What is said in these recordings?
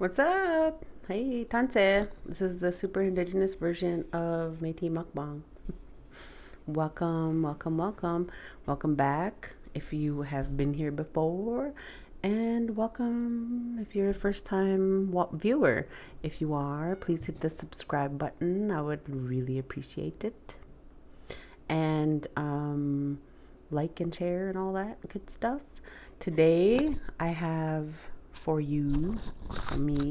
What's up? Hey, Tante. This is the super indigenous version of Meat Mukbang. Welcome, welcome, welcome. Welcome back if you have been here before. And welcome if you're a first time viewer. If you are, please hit the subscribe button. I would really appreciate it. And like and share and all that good stuff. Today I have for you, for me,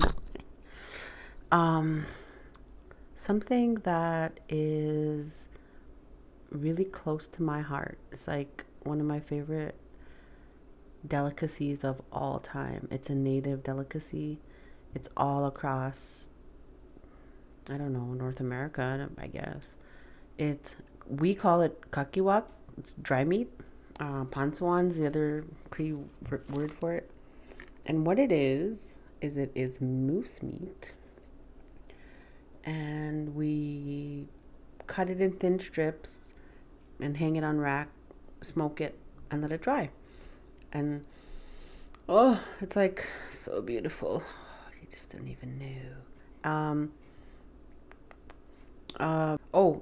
something that is really close to my heart. It's like one of my favorite delicacies of all time. It's a native delicacy. It's all across, I don't know, North America, I guess. We call it kâhkêwak. It's dry meat. Pânisâwân's the other Cree word for it. And what it is it is moose meat. And we cut it in thin strips and hang it on rack, smoke it, and let it dry. And oh, it's like so beautiful. You just don't even know.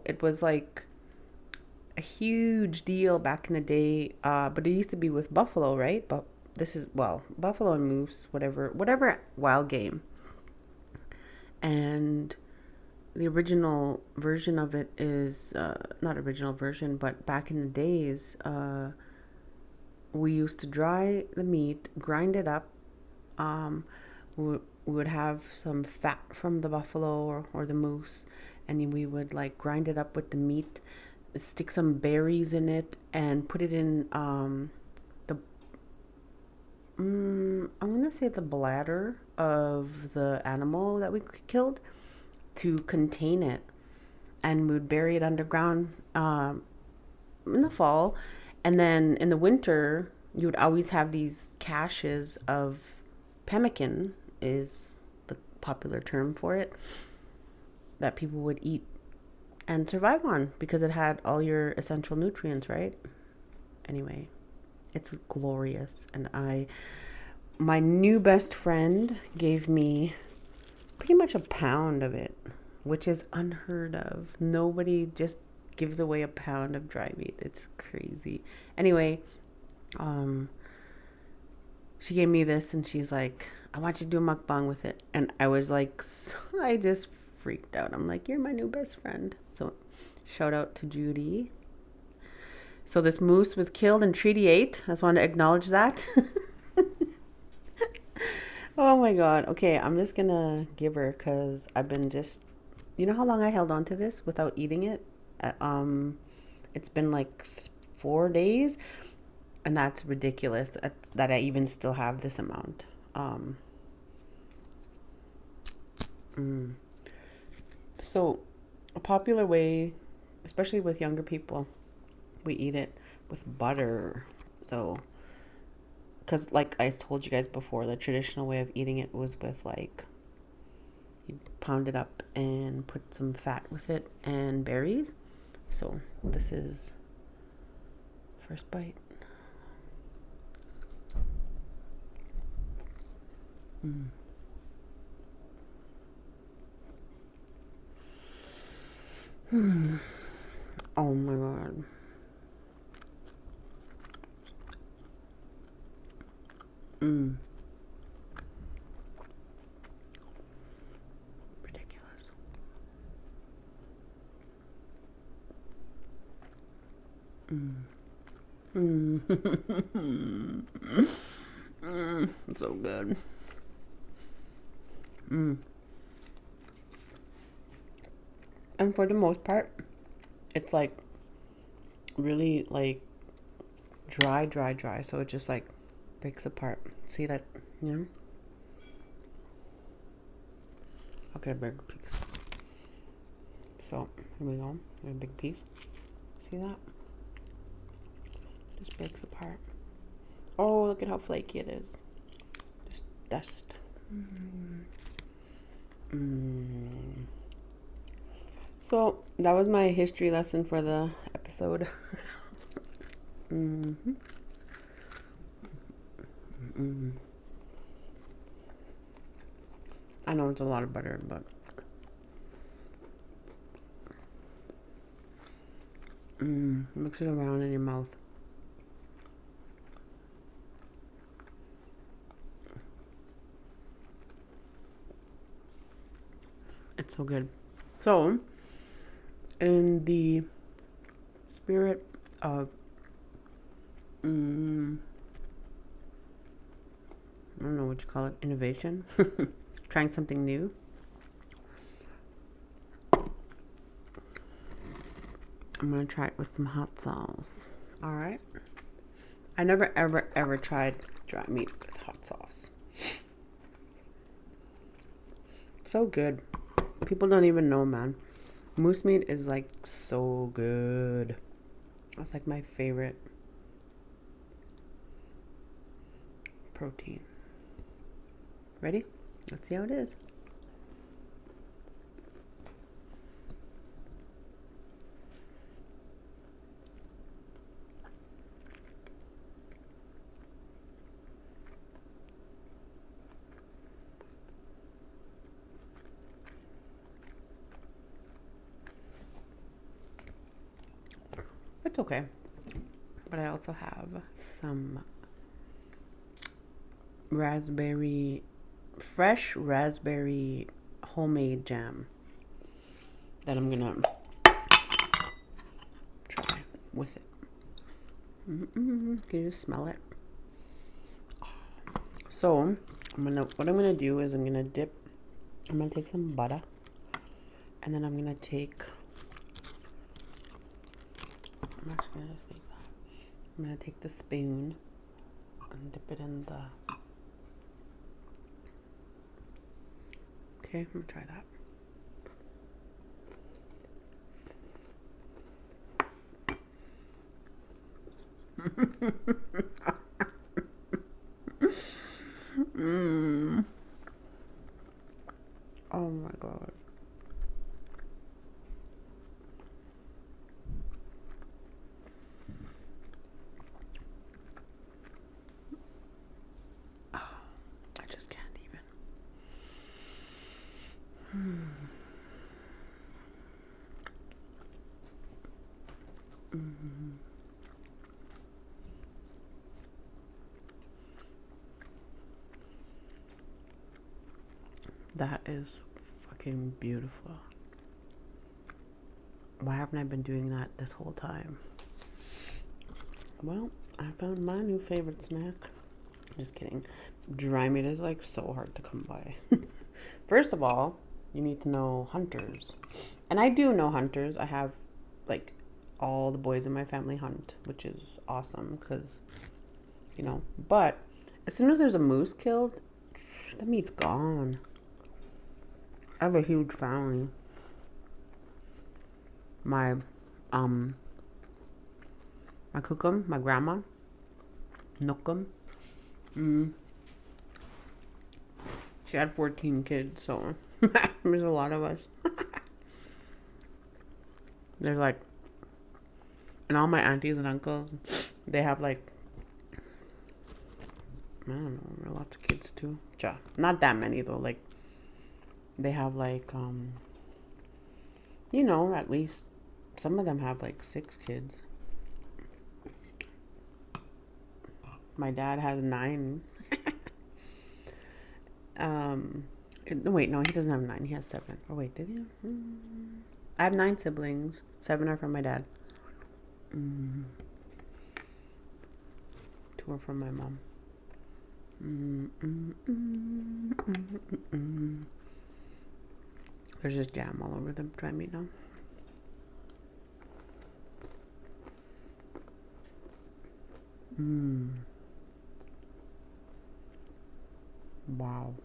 It was like a huge deal back in the day. But it used to be with buffalo, right? But this is, well, buffalo and moose, whatever wild game. And the original version of it is not original version, but back in the days, we used to dry the meat, grind it up. We would have some fat from the buffalo or the moose, and we would like grind it up with the meat, stick some berries in it, and put it in I'm gonna say the bladder of the animal that we killed to contain it, and we would bury it underground in the fall, and then in the winter you would always have these caches of pemmican is the popular term for it that people would eat and survive on because it had all your essential nutrients, right? Anyway, it's glorious. And my new best friend gave me pretty much a pound of it, which is unheard of. Nobody just gives away a pound of dry meat. It's crazy. Anyway, she gave me this and she's like, I want you to do a mukbang with it. And I was like, I just freaked out. I'm like, you're my new best friend. So shout out to Judy. So this moose was killed and Treaty ate. I just wanted to acknowledge that. Oh my God. Okay, I'm just gonna give her because I've been just, you know how long I held on to this without eating it? It's been like 4 days, and that's ridiculous that I even still have this amount. So a popular way, especially with younger people, we eat it with butter. So because like I told you guys before, the traditional way of eating it was with like, you pound it up and put some fat with it and berries. So this is first bite. Oh my God. Ridiculous. So good. And for the most part, it's like really like dry. So it just like breaks apart. See that, you know? I'll get a bigger piece. So here we go. A big piece. See that? Just breaks apart. Oh, look at how flaky it is. Just dust. So that was my history lesson for the episode. I know it's a lot of butter, but mix it around in your mouth. It's so good. So, in the spirit of I don't know what you call it, innovation, trying something new, I'm gonna try it with some hot sauce. All right. I never ever tried dry meat with hot sauce. So good. People don't even know, man. Moose meat is like so good. That's like my favorite protein. Ready? Let's see how it is. It's okay. But I also have some fresh raspberry homemade jam that I'm gonna try with it. Can you just smell it? So what I'm gonna do is I'm gonna take some butter, and then I'm gonna take the spoon and dip it in the. Okay, I'm gonna try that. Oh my god. I just can't even. That is fucking beautiful. Why haven't I been doing that this whole time? Well, I found my new favorite snack. Just kidding. Dry meat is like so hard to come by. First of all, you need to know hunters. And I do know hunters. I have like all the boys in my family hunt, which is awesome because, but as soon as there's a moose killed, the meat's gone. I have a huge family. My kukum, my grandma, Nukum. She had 14 kids, so there's a lot of us. There's like, and all my aunties and uncles, they have like, I don't know, lots of kids too. Not that many though. Like, they have like, at least some of them have like 6 kids. My dad has 9. Wait, no, he doesn't have 9. He has 7. Oh, wait, did he? I have 9 siblings. 7 are from my dad. 2 are from my mom. There's just jam all over the dry meat now. Wow.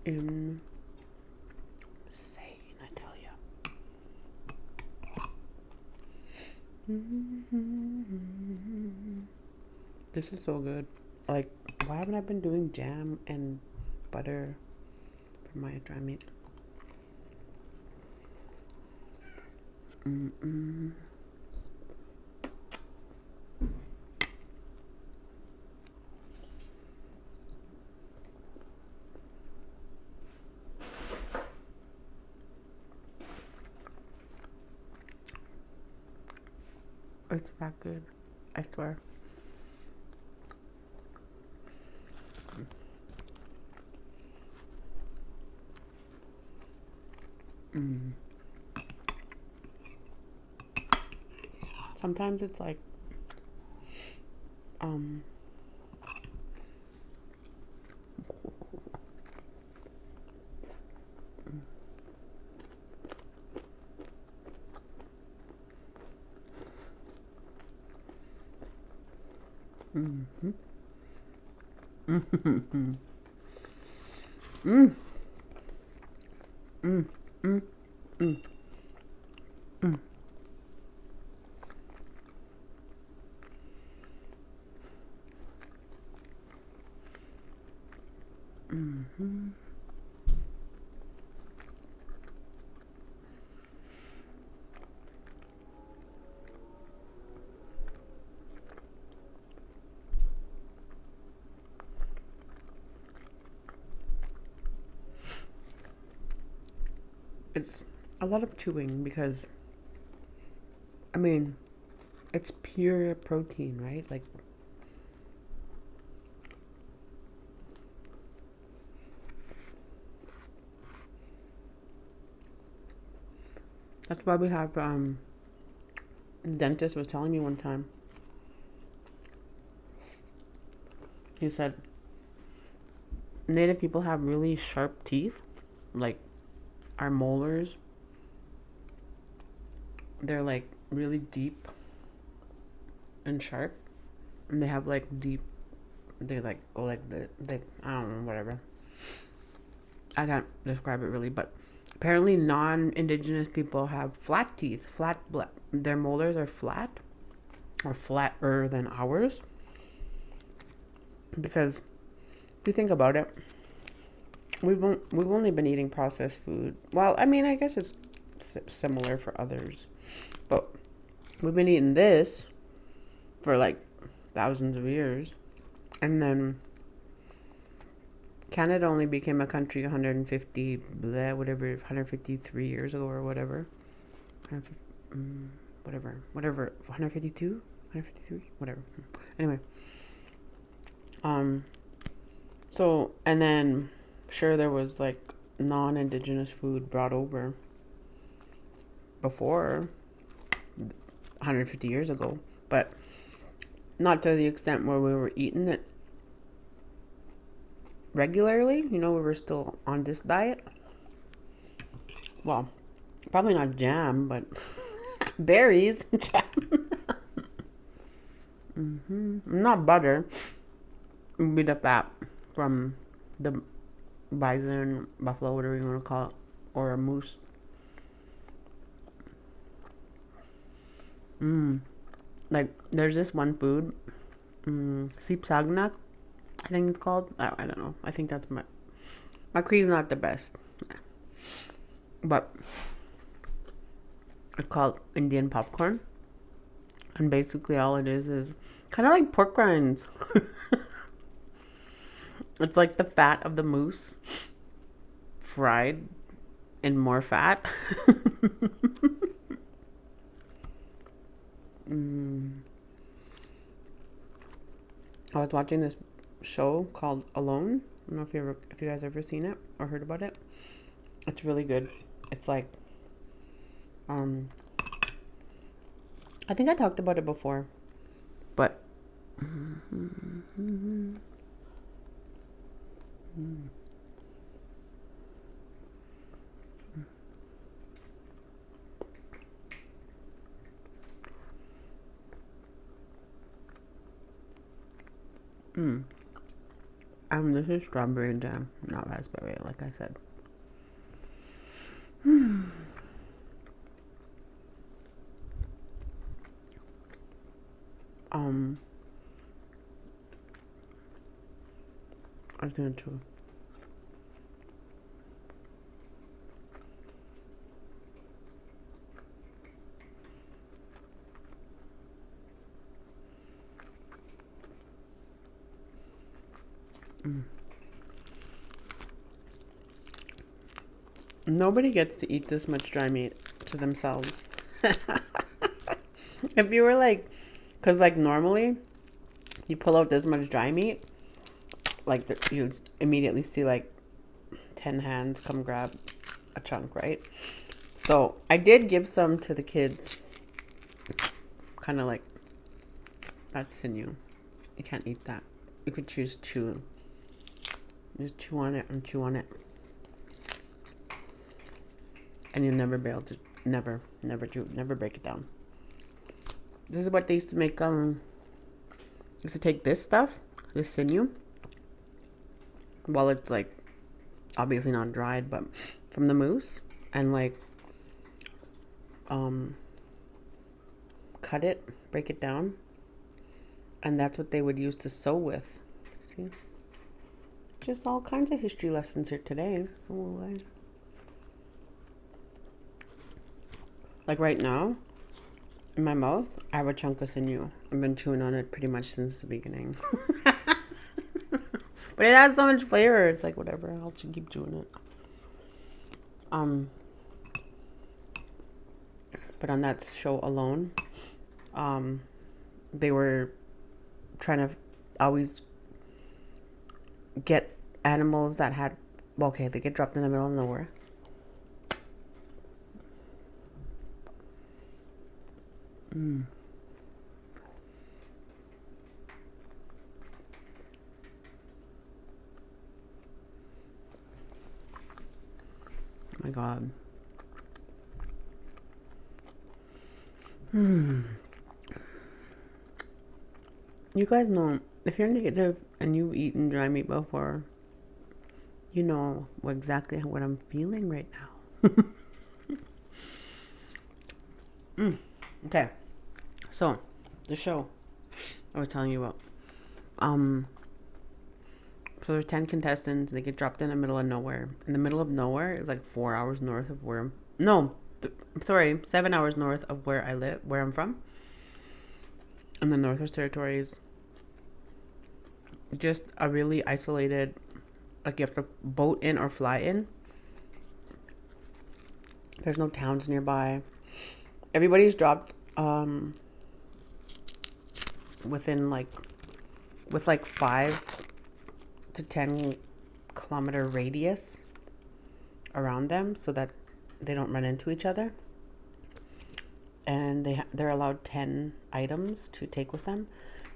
Insane, I tell ya. This is so good. Like, why haven't I been doing jam and butter for my dry meat? It's that good. I swear. Sometimes it's like, it's a lot of chewing because, I mean, it's pure protein, right? Like, that's why we have, the dentist was telling me one time. He said, Native people have really sharp teeth, like our molars. They're like really deep and sharp, and they have like deep. They like they I don't know, whatever. I can't describe it really, but apparently non-indigenous people have flat teeth. Their molars are flat, or flatter than ours. Because if you think about it, we've only been eating processed food. Well, I mean, I guess it's similar for others, but we've been eating this for like thousands of years, and then Canada only became a country 153 years ago or whatever. 152, 153, whatever. Anyway, so, and then sure, there was like non-indigenous food brought over before 150 years ago, but not to the extent where we were eating it regularly. You know, we were still on this diet. Well, probably not jam, but berries. Jam. Not butter. Would be the fat from the bison, buffalo, whatever you want to call it, or a moose. Like, there's this one food, sipsagnak, I think it's called. I don't know. I think that's my Cree's not the best, but it's called Indian popcorn, and basically all it is kind of like pork rinds. It's like the fat of the moose fried in more fat. I was watching this show called Alone. I don't know if you guys ever seen it or heard about it. It's really good. It's like, I think I talked about it before, but this is strawberry jam, not raspberry, like I said. I think too. Nobody gets to eat this much dry meat to themselves. If you were like, because like normally you pull out this much dry meat, like you immediately see like 10 hands come grab a chunk, right? So I did give some to the kids. Kind of like, that's sinew. You can't eat that. You could choose chew. Just chew on it and chew on it. And you'll never be able to, never break it down. This is what they used to make, used to take this stuff, this sinew, while it's like, obviously not dried, but from the moose, and like, cut it, break it down, and that's what they would use to sew with. See? Just all kinds of history lessons here today. Oh, like right now, in my mouth, I have a chunk of sinew. I've been chewing on it pretty much since the beginning. But it has so much flavor. It's like, whatever. I'll just keep chewing it. But on that show alone, they were trying to always get animals that had, well, okay, they get dropped in the middle of nowhere. My God. You guys know, if you're native and you've eaten dry meat before, you know exactly what I'm feeling right now. Okay. So, the show I was telling you about. So there's 10 contestants. They get dropped in the middle of nowhere. In the middle of nowhere is like 4 hours north of where... 7 hours north of where I live, where I'm from. In the Northwest Territories. Just a really isolated... Like you have to boat in or fly in. There's no towns nearby. Everybody's dropped within like... With like 5 to 10 kilometer radius around them so that they don't run into each other. And they're allowed 10 items to take with them.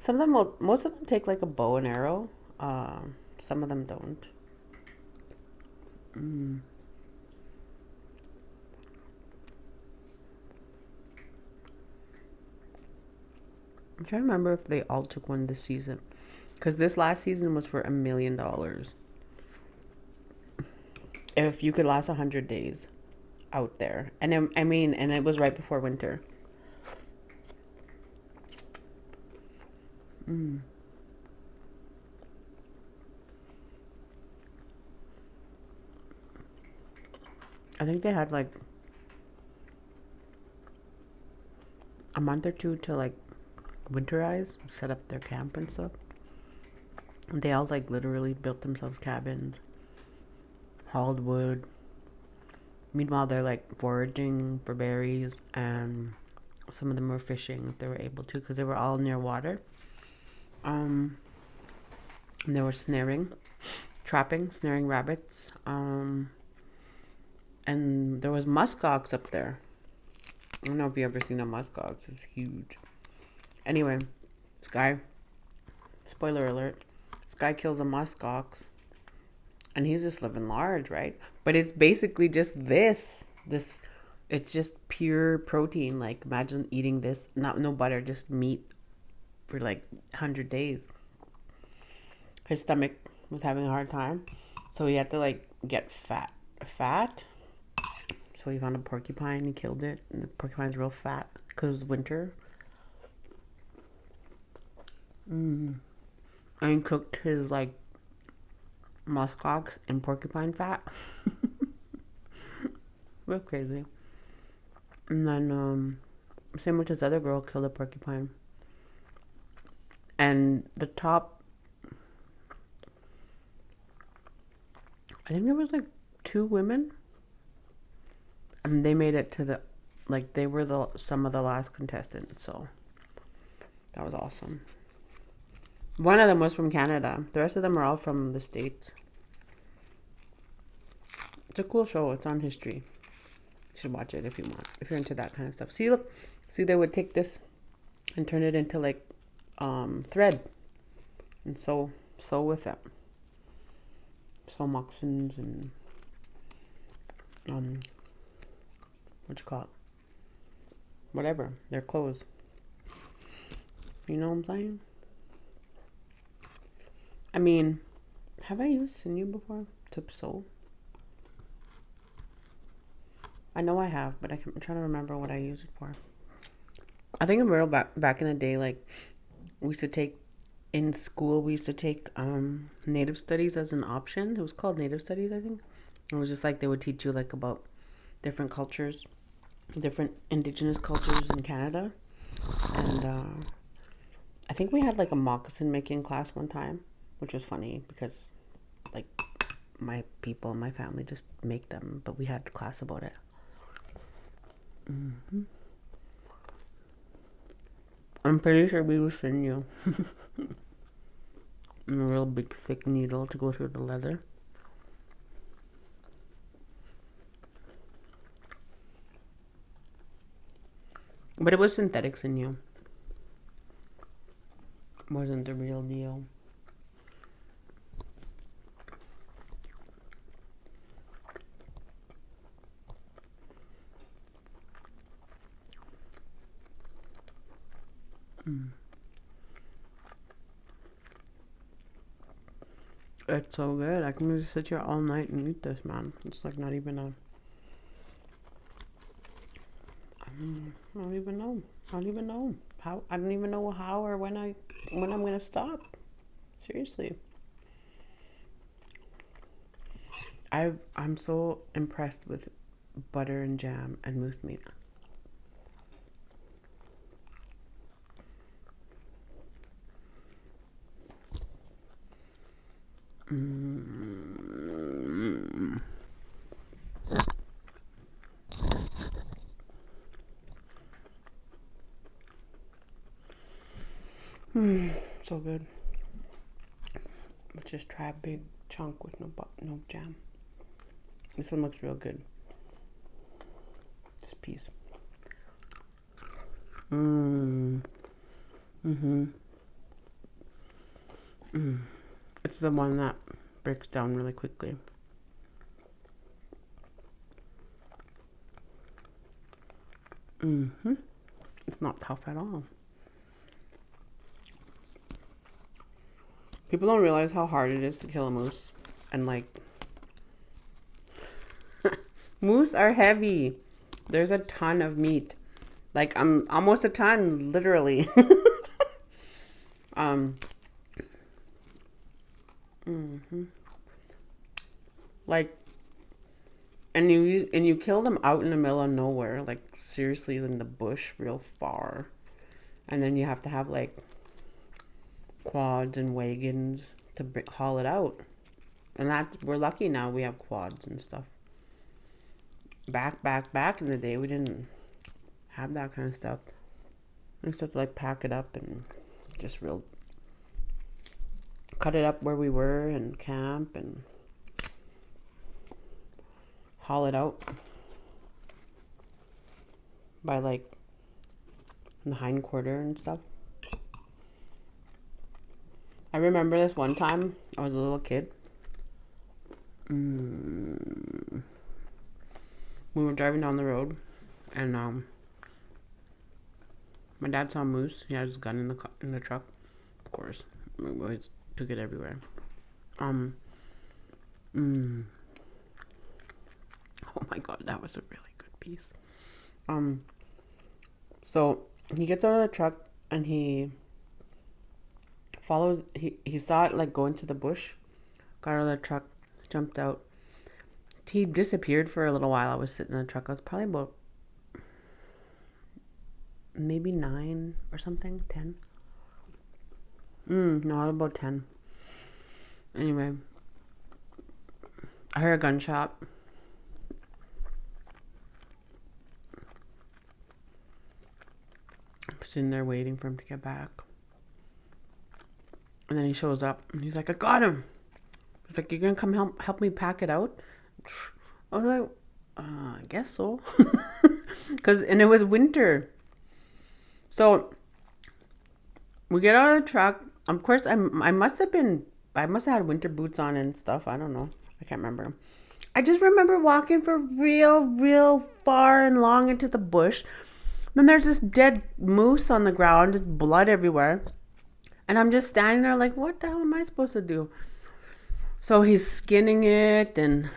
Most of them take like a bow and arrow. Some of them don't. I'm trying to remember if they all took one this season. Because this last season was for $1 million. If you could last 100 days out there. And and it was right before winter. I think they had like a month or two to like winterize, set up their camp and stuff. They all like literally built themselves cabins, hauled wood. Meanwhile, they're like foraging for berries, and some of them were fishing if they were able to, because they were all near water. And they were snaring rabbits. And there was muskox up there. I don't know if you ever seen a muskox. It's huge. Anyway, this guy, spoiler alert, this guy kills a muskox, and he's just living large, right? But it's basically just this, it's just pure protein. Like, imagine eating this, no butter, just meat for like 100 days. His stomach was having a hard time, so he had to like get fat. So he found a porcupine and killed it, and the porcupine's real fat because it's winter. And he cooked his like muskox and porcupine fat. Real crazy. And then same with this other girl killed a porcupine. And the top, I think there was like 2 women. And they made it to the, like they were some of the last contestants. So that was awesome. One of them was from Canada. The rest of them are all from the States. It's a cool show. It's on History. You should watch it if you want. If you're into that kind of stuff. See, look. See, they would take this and turn it into like thread. And sew with it. Sew moccasins and what you call it? Whatever. Their clothes. You know what I'm saying? I mean, have I used Sinew before to sew? I know I have, but I'm trying to remember what I use it for. I think in real back in the day, like we used to take in school, we used to take Native Studies as an option. It was called Native Studies, I think. It was just like they would teach you like about different cultures, different Indigenous cultures in Canada, and I think we had like a moccasin making class one time, which was funny because like my people and my family just make them, but we had a class about it. I'm pretty sure we were Sinew. And a real big thick needle to go through the leather. But it was synthetic Sinew. Wasn't the real deal. It's so good. I can just sit here all night and eat this, man. It's like not even a... I don't even know. I don't even know how. I don't even know how or when I'm gonna stop. Seriously. I'm so impressed with butter and jam and moose meat. So good. Let's just try a big chunk with no jam. This one looks real good. This piece. It's the one that breaks down really quickly. It's not tough at all. People don't realize how hard it is to kill a moose. And like, moose are heavy. There's a ton of meat. Like, almost a ton, literally. Like, and you kill them out in the middle of nowhere, like seriously in the bush, real far, and then you have to have like quads and wagons to haul it out, and we're lucky now we have quads and stuff. Back in the day, we didn't have that kind of stuff. We used to have to like pack it up and just cut it up where we were and camp and haul it out by like the hind quarter and stuff. I remember this one time I was a little kid. We were driving down the road and my dad saw a moose. He had his gun in the truck. Of course, we always took it everywhere. Oh my god, that was a really good piece. So he gets out of the truck and he follows. He saw it like go into the bush, got out of the truck, jumped out. He disappeared for a little while. I was sitting in the truck. I was probably about maybe 9 or something, 10. No, about 10. Anyway, I heard a gunshot. I'm sitting there waiting for him to get back. And then he shows up and he's like, I got him. He's like, you're gonna come help me pack it out? I was like, I guess so. And it was winter. So we get out of the truck. Of course, I must have had winter boots on and stuff. I don't know. I can't remember. I just remember walking for real far and long into the bush. Then there's this dead moose on the ground, just blood everywhere. And I'm just standing there like, what the hell am I supposed to do? So he's skinning it and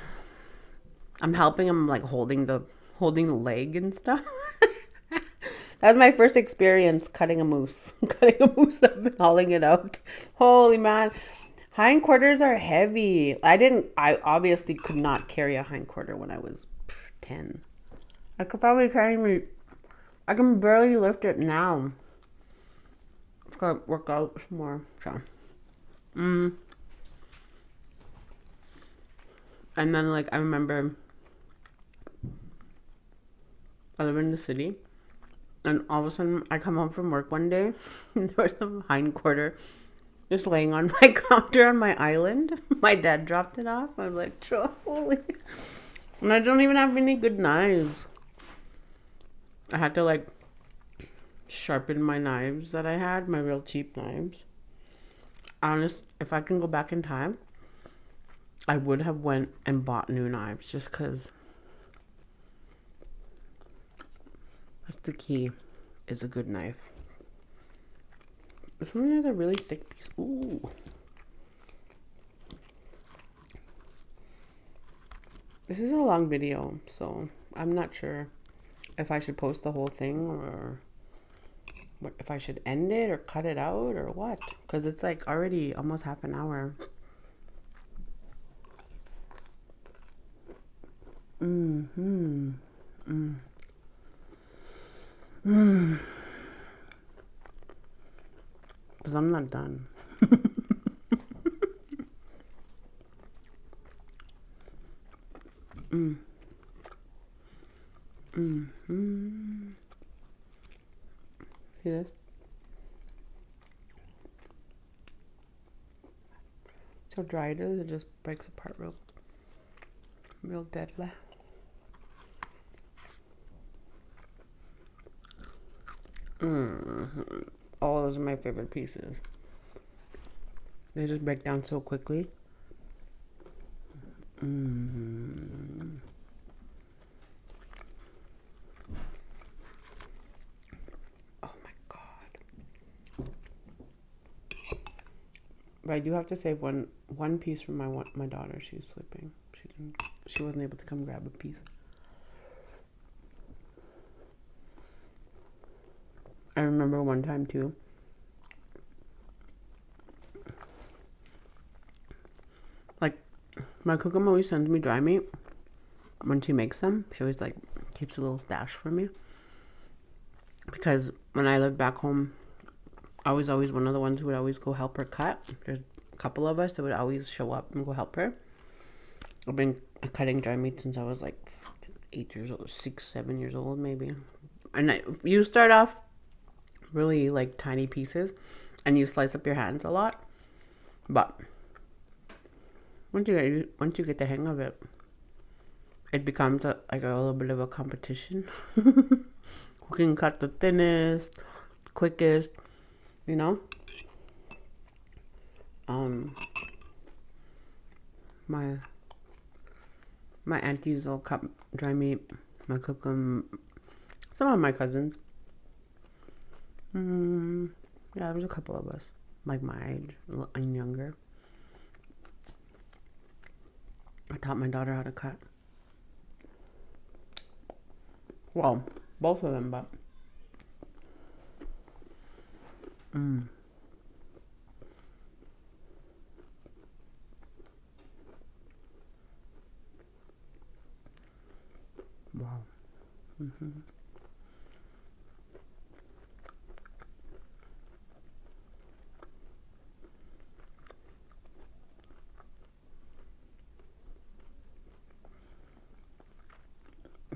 I'm helping him, like holding the leg and stuff. That was my first experience cutting a moose. Cutting a moose up and hauling it out. Holy man. Hindquarters are heavy. I obviously could not carry a hindquarter when I was 10. I could probably carry I can barely lift it now. I've got to work out some more. So. And then, like, I remember I live in the city. And all of a sudden, I come home from work one day, and there was a hindquarter just laying on my counter on my island. My dad dropped it off. I was like, holy. And I don't even have any good knives. I had to, like, sharpen my knives that I had, my real cheap knives. Honest, if I can go back in time, I would have went and bought new knives just because that's the key, is a good knife. This one has a really thick piece. Ooh. This is a long video, so I'm not sure if I should post the whole thing or if I should end it or cut it out or what. Because it's like already almost half an hour. Because I'm not done. See this? See how dry it is? It just breaks apart real deadly. Oh, those are my favorite pieces. They just break down so quickly. Oh my god. But I do have to save one piece for my daughter. She's sleeping. She wasn't able to come grab a piece. I remember one time too. Like, my cook always sends me dry meat when she makes them. She always like keeps a little stash for me. Because when I lived back home, I was always one of the ones who would always go help her cut. There's a couple of us that would always show up and go help her. I've been cutting dry meat since I was like 8 years old, 6, 7 years old maybe. And you start off really like tiny pieces and you slice up your hands a lot, but once you get the hang of it, it becomes like a little bit of a competition. Who can cut the thinnest, quickest, you know. My aunties will cut dry meat. I cook them. Some of my cousins. Yeah, there's a couple of us, like my age and younger. I taught my daughter how to cut. Well, both of them, but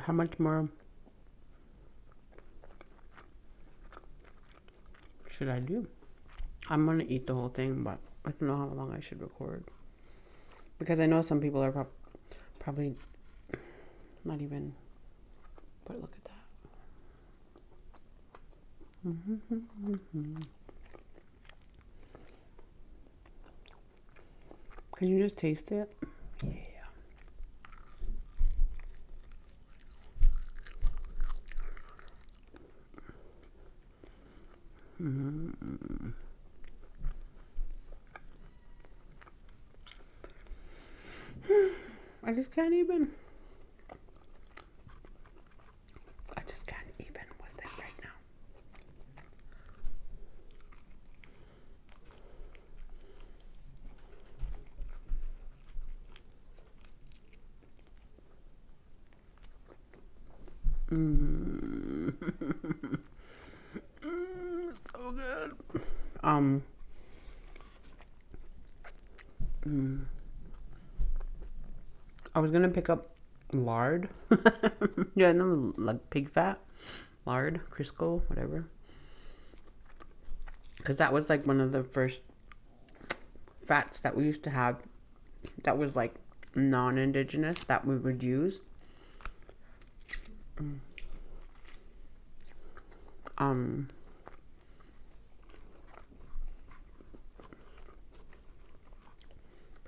How much more should I do? I'm gonna eat the whole thing, but I don't know how long I should record. Because I know some people are probably not even, but look at that. Can you just taste it? Yeah. I just can't even. I just can't even with it right now. So good. I was gonna pick up lard. Yeah, no, like pig fat, lard, Crisco, whatever. Because that was like one of the first fats that we used to have. That was like non-indigenous that we would use.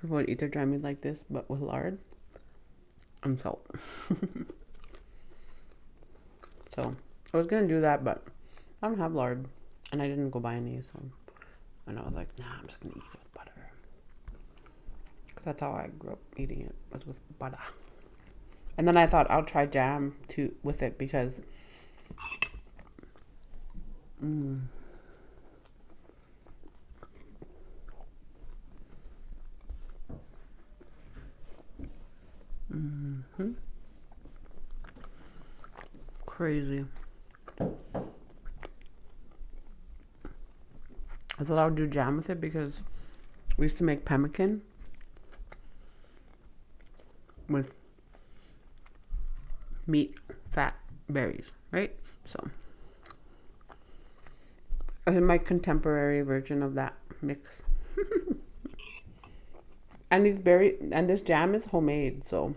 People would eat their dry meat like this, but with lard and salt. So I was gonna do that, but I don't have lard, and I didn't go buy any. So, and I was like, nah, I'm just gonna eat it with butter, because that's how I grew up eating it, was with butter. And then I thought I'll try jam too with it because. Crazy. I thought I would do jam with it because we used to make pemmican with meat, fat, berries, right? So I did my contemporary version of that mix. And this jam is homemade, so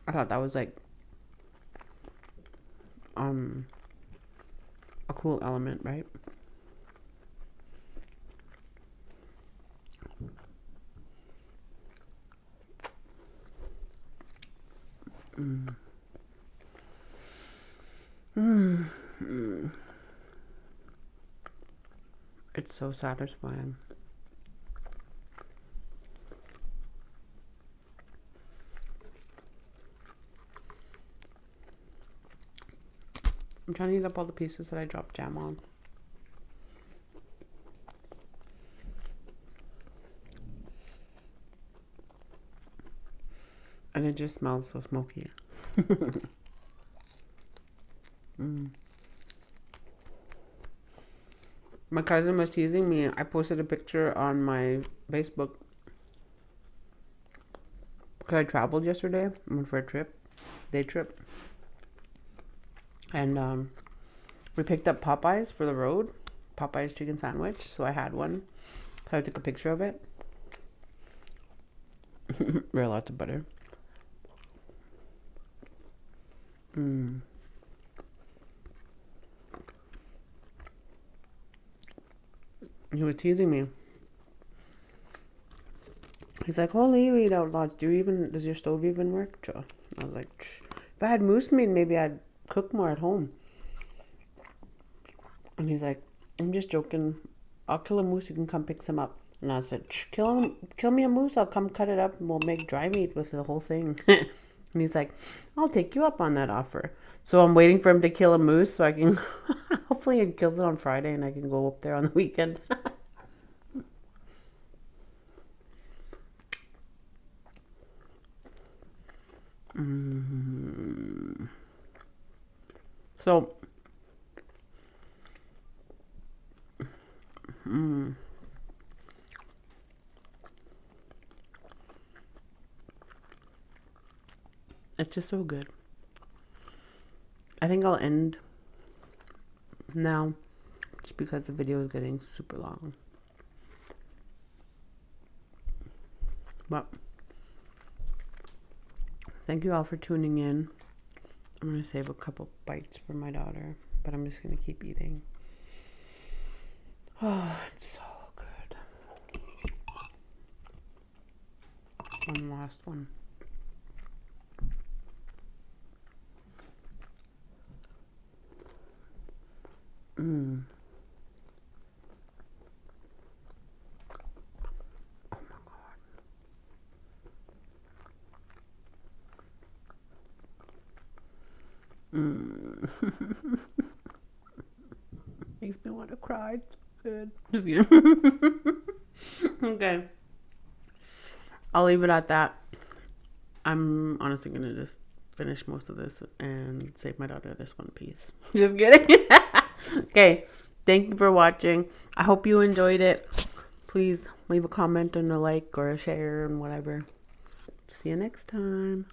I thought that was like a cool element, right? It's so satisfying. I'm trying to eat up all the pieces that I dropped jam on. And it just smells so smoky. My cousin was teasing me. I posted a picture on my Facebook because I traveled yesterday. I went for a day trip. And we picked up Popeyes for the road. Popeyes chicken sandwich. So I had one. So I took a picture of it. Real lots of butter. He was teasing me. He's like, holy, you eat out lots. Does your stove even work? I was like, if I had moose meat, maybe I'd cook more at home. And he's like, I'm just joking. I'll kill a moose. You can come pick some up. And I said, kill me a moose. I'll come cut it up and we'll make dry meat with the whole thing. And he's like, I'll take you up on that offer. So I'm waiting for him to kill a moose so I can, hopefully he kills it on Friday and I can go up there on the weekend. So, it's just so good. I think I'll end now just because the video is getting super long. But thank you all for tuning in. I'm going to save a couple bites for my daughter, but I'm just going to keep eating. Oh, it's so good. One last one. Oh my God. Makes me want to cry. It's good. Just kidding. Okay. I'll leave it at that. I'm honestly going to just finish most of this and save my daughter this one piece. Just kidding. Okay. Thank you for watching. I hope you enjoyed it. Please leave a comment and a like or a share and whatever. See you next time.